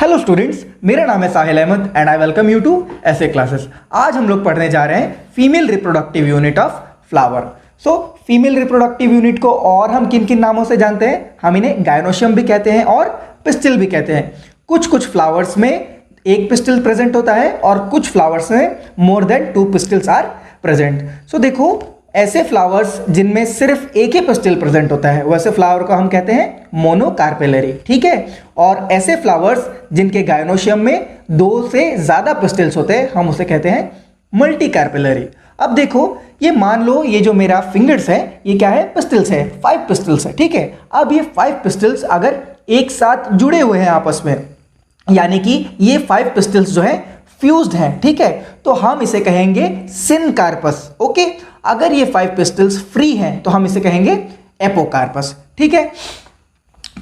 Hello students, मेरा नाम है Sahil Ahmed and I welcome you to ऐसे क्लासेस। आज हम लोग पढ़ने जा रहे हैं female reproductive unit of flower. So female reproductive unit को और हम किन किन नामों से जानते हैं? हम इन्हें गायनोशियम भी कहते हैं और पिस्टिल भी कहते हैं। कुछ फ्लावर्स में एक पिस्टिल प्रेजेंट होता है और कुछ फ्लावर्स में मोर देन 2 पिस्टिल्स आर प्रेजेंट। सो देखो, ऐसे फ्लावर्स जिनमें सिर्फ एक ही पिस्टिल प्रेजेंट होता है वैसे फ्लावर को हम कहते हैं मोनोकार्पेलरी, ठीक है। और ऐसे फ्लावर्स जिनके गायनोशियम में 2 से ज्यादा पिस्टिल्स होते हैं हम उसे कहते हैं मल्टीकार्पेलरी। अब देखो, ये मान लो ये जो मेरा फिंगर्स है ये क्या है? पिस्टिल्स है, 5 पिस्टिल्स है, ठीक है। अब ये 5 पिस्टिल्स अगर एक साथ जुड़े हुए हैं आपस में, यानी कि ये 5 पिस्टिल्स जो है फ्यूज्ड हैं, ठीक है, तो हम इसे कहेंगे सिनकार्पस। ओके, अगर ये 5 पिस्टिल्स फ्री हैं तो हम इसे कहेंगे एपोकार्पस, ठीक है।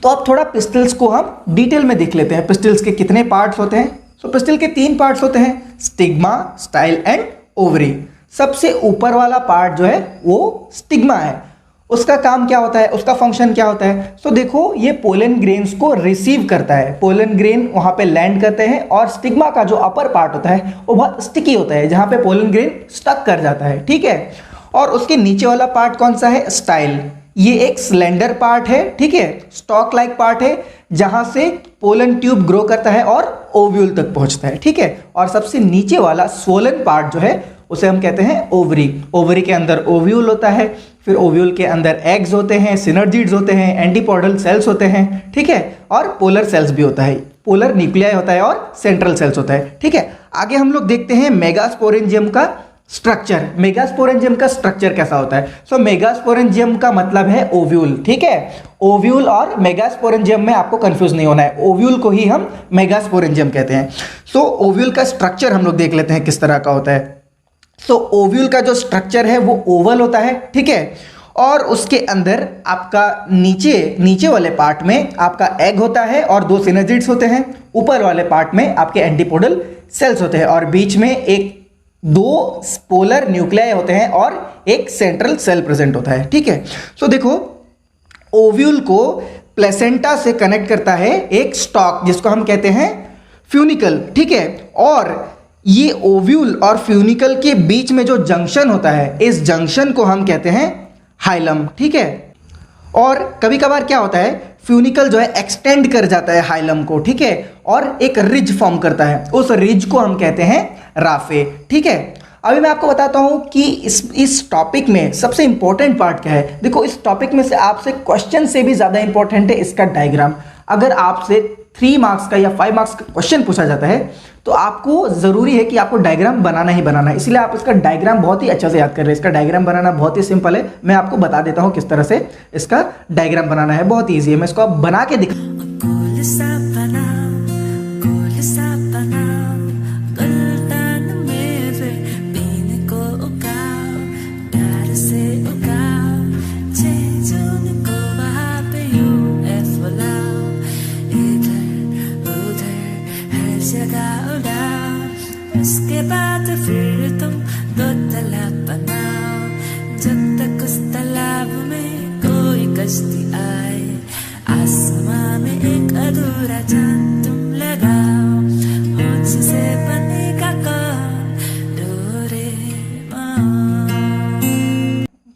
तो अब थोड़ा पिस्टिल्स को हम डिटेल में देख लेते हैं। पिस्टिल्स के कितने पार्ट्स होते हैं? सो पिस्टिल के 3 पार्ट्स होते हैं, स्टिग्मा, स्टाइल एंड ओवरी। सबसे ऊपर वाला पार्ट जो है वो स्टिग्मा है। उसका काम क्या होता है, उसका फंक्शन क्या होता है? सो देखो, ये पोलन ग्रेन्स को रिसीव करता है। पोलन ग्रेन वहां पे लैंड करते हैं और स्टिग्मा का जो अपर पार्ट होता है वो बहुत स्टिकी होता है, जहां पे पोलन ग्रेन स्टक कर जाता है, ठीक है। और उसके नीचे वाला पार्ट कौन सा है? स्टाइल। ये एक सिलेंडर पार्ट है, ठीक है, स्टॉक लाइक पार्ट है, जहां से पोलन ट्यूब ग्रो करता है और ओव्यूल तक पहुंचता है, ठीक है। और सबसे नीचे वाला स्वोलन पार्ट जो है उसे हम कहते हैं ओवरी। ओवरी के अंदर ओव्यूल होता है, फिर ओव्यूल के अंदर एग्स होते हैं, सिनर्जिड्स होते हैं, एंटीपोडल सेल्स होते हैं, ठीक है, और पोलर सेल्स भी होता है। पोलर न्यूक्लियाई होता है और सेंट्रल सेल्स होता है, ठीक है। आगे हम लोग देखते हैं मेगास्पोरेंजियम का स्ट्रक्चर। मेगास्पोरेंजियम का स्ट्रक्चर कैसा होता है? सो मेगास्पोरेंजियम का मतलब है ओव्यूल, ठीक है। ओव्यूल और मेगास्पोरेंजियम में आपको कंफ्यूज नहीं होना है, ओव्यूल को ही हम मेगास्पोरेंजियम कहते हैं। सो ओव्यूल का स्ट्रक्चर हम लोग देख लेते हैं किस तरह का होता है। सो ओव्यूल का जो स्ट्रक्चर है वो ओवल होता है, ठीक है। और उसके अंदर आपका नीचे वाले पार्ट में आपका एग होता है और 2 सिनर्जिड्स होते हैं। ऊपर वाले पार्ट में आपके एंटीपोडल सेल्स होते हैं और बीच में 2 पोलर न्यूक्लियाई होते हैं और एक सेंट्रल सेल प्रेजेंट होता है, ठीक है। सो देखो, ओव्यूल को प्लेसेंटा से कनेक्ट करता है एक स्टॉक जिसको हम कहते हैं फ्यूनिकल, ठीक है। और ये ओव्यूल और फ्यूनिकल के बीच में जो जंक्शन होता है, इस जंक्शन को हम कहते हैं हाइलम, ठीक है। और कभी कभार क्या होता है, फ्यूनिकल जो है एक्सटेंड कर जाता है हाइलम को, ठीक है, और एक रिज फॉर्म करता है, उस रिज को हम कहते हैं राफे, ठीक है। अभी मैं आपको बताता हूं कि इस टॉपिक में सबसे इंपॉर्टेंट पार्ट क्या है। देखो, इस टॉपिक में से आपसे क्वेश्चन से भी ज्यादा इंपॉर्टेंट है इसका डायग्राम। अगर आपसे 3 मार्क्स का या 5 मार्क्स का क्वेश्चन पूछा जाता है तो आपको जरूरी है कि आपको डायग्राम बनाना ही बनाना है, इसलिए आप इसका डायग्राम बहुत ही अच्छे से याद कर रहे हैं। इसका डायग्राम बनाना बहुत ही सिंपल है, मैं आपको बता देता हूं किस तरह से इसका डायग्राम बनाना है। बहुत ईजी है, मैं इसको आप बना के दिखा। उसके बाद फिर तुम 2 तालाब बनाओ, जब तक उस तालाब में कोई कश्ती आए, आसमां में एक अधूरा चांद तुम लगाओ, मुझसे बनेगा कौन डोरेमोन।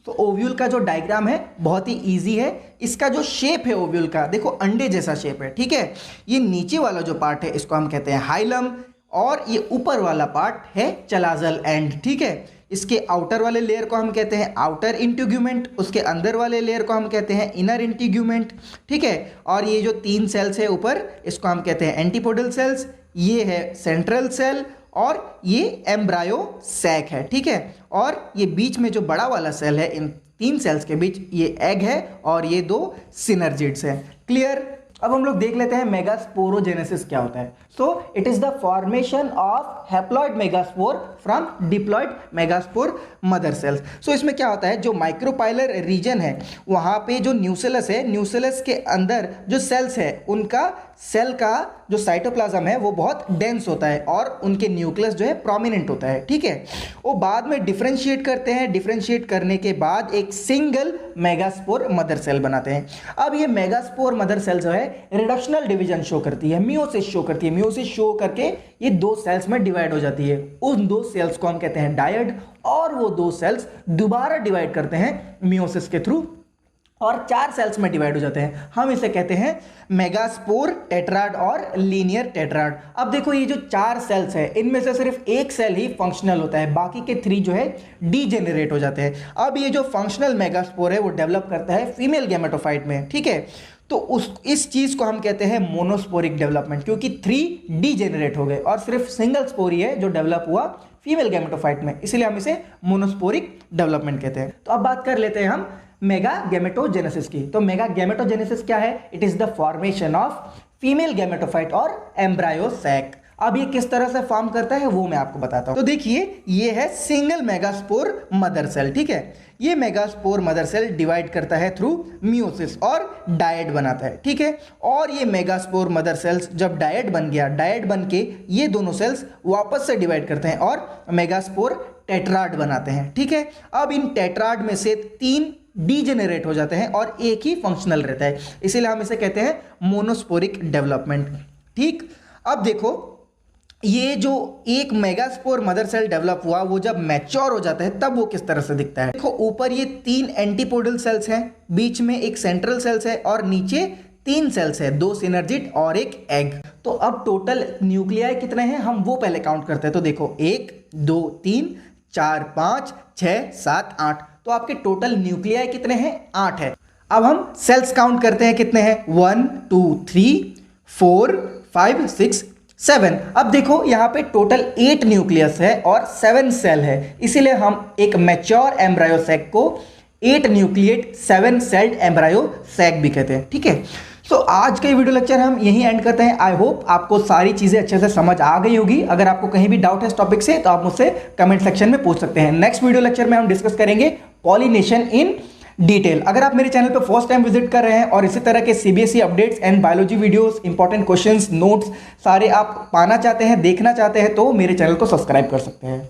तो ओव्यूल का जो डायग्राम है बहुत ही इजी है। इसका जो शेप है ओव्यूल का, देखो अंडे जैसा शेप है, ठीक है। ये नीचे वाला जो पार्ट है इसको हम कहते हैं हाइलम और ये ऊपर वाला पार्ट है चलाजल एंड, ठीक है। इसके आउटर वाले लेयर को हम कहते हैं आउटर इंटीग्यूमेंट, उसके अंदर वाले लेयर को हम कहते हैं इनर इंटीग्यूमेंट, ठीक है। और ये जो 3 सेल्स है ऊपर, इसको हम कहते हैं एंटीपोडल सेल्स, ये है सेंट्रल सेल और ये एम्ब्रायो सैक है, ठीक है। और ये बीच में जो बड़ा वाला सेल है, इन 3 सेल्स के बीच ये एग है और ये 2 सिनर्जिड्स है। क्लियर? अब हम लोग देख लेते हैं मेगास्पोरोजेनेसिस क्या होता है। So it is the formation of haploid megaspore from diploid megaspore mother cells. सो इसमें क्या होता है, जो माइक्रोपाइलर रीजन है वहां पे जो न्यूसेलस है, न्यूसेलस के अंदर जो सेल्स है उनका सेल का जो साइटोप्लाज्म है वो बहुत डेंस होता है और उनके न्यूक्लियस जो है प्रोमिनेंट होता है, ठीक है। वो बाद में डिफरेंशिएट करते हैं, डिफरेंशिएट करने के बाद एक सिंगल मेगास्पोर मदर सेल बनाते हैं। अब ये मेगास्पोर मदर सेल जो है रिडक्शनल डिवीजन शो करती है, मियोसिस शो करती है। मियोसिस शो करके ये 2 सेल्स में डिवाइड हो जाती है। उन 2 सेल्स को हम कहते हैं डायड, और वो 2 सेल्स दोबारा डिवाइड करते हैं मियोसिस के थ्रू और 4 सेल्स में डिवाइड हो जाते हैं। हम इसे कहते हैं मेगास्पोर टेट्राड और लीनियर टेट्राड। अब देखो ये जो 4 सेल्स है इनमें से सिर्फ एक सेल ही फंक्शनल होता है, बाकी के 3 जो है डीजेनरेट हो जाते हैं। अब ये जो फंक्शनल मेगास्पोर है वो डेवलप करता है फीमेल गैमेटोफाइट में, ठीक है। तो इस चीज को हम कहते हैं मोनोस्पोरिक डेवलपमेंट, क्योंकि 3 डीजेनरेट हो गए और सिर्फ सिंगल स्पोर ही है जो डेवलप हुआ फीमेल गैमेटोफाइट में, इसलिए हम इसे मोनोस्पोरिक डेवलपमेंट कहते हैं। तो अब बात कर लेते हैं हम मेगा गैमेटोजेनेसिस की। तो मेगा गैमेटोजेनेसिस क्या है? It is the formation of female gametophyte और एम्ब्रायो सैक। अब ये किस तरह से फॉर्म करता है वो मैं आपको बताता हूं। तो देखिए ये है सिंगल मेगास्पोर मदर सेल, ठीक है। ये मेगास्पोर मदर सेल डिवाइड करता है थ्रू मियोसिस और डायड बनाता है, ठीक है। और ये मेगास्पोर मदर सेल्स जब डायड बन गया, डायड बन के ये दोनों सेल्स वापस से डिवाइड करते हैं और मेगास्पोर टेट्राड बनाते हैं, ठीक है। अब इन टेट्राड में से 3 डीजेनरेट हो जाते हैं और एक ही फंक्शनल रहता है, इसीलिए हम इसे कहते हैं मोनोस्पोरिक डेवलपमेंट, ठीक। अब देखो ये जो एक मेगास्पोर मदर सेल डेवलप हुआ वो जब मैच्योर हो जाता है तब वो किस तरह से दिखता है। देखो ऊपर ये 3 एंटीपोडल सेल्स हैं, बीच में एक सेंट्रल सेल्स है और नीचे 3 सेल्स है, 2 सिनर्जिड और एक एग। तो अब टोटल न्यूक्लियाई कितने हैं हम वो पहले काउंट करते हैं। तो देखो 1 2 3 4 5 6 7 8, तो आपके टोटल न्यूक्लियाई कितने हैं? 8 है। अब हम सेल्स काउंट करते हैं, कितने हैं? 1 2 3 4 5 6 7। अब देखो यहाँ पे टोटल 8 न्यूक्लियस है और 7 सेल है, इसीलिए हम एक मैच्योर एम्ब्रायो सैक को 8 न्यूक्लिएट 7 सेल्ड एम्ब्रायो सैक भी कहते हैं, ठीक है। तो आज का ये वीडियो लेक्चर हम यहीं एंड करते हैं। आई होप आपको सारी चीजें अच्छे से समझ आ गई होगी। अगर आपको कहीं भी डाउट है इस टॉपिक से तो आप मुझसे कमेंट सेक्शन में पूछ सकते हैं। नेक्स्ट वीडियो लेक्चर में हम डिस्कस करेंगे पॉलिनेशन इन डिटेल। अगर आप मेरे चैनल पर फर्स्ट टाइम विजिट कर रहे हैं और इसी तरह के CBSE updates and biology videos, important questions, notes सारे आप पाना चाहते हैं, देखना चाहते हैं, तो मेरे चैनल को सब्सक्राइब कर सकते हैं।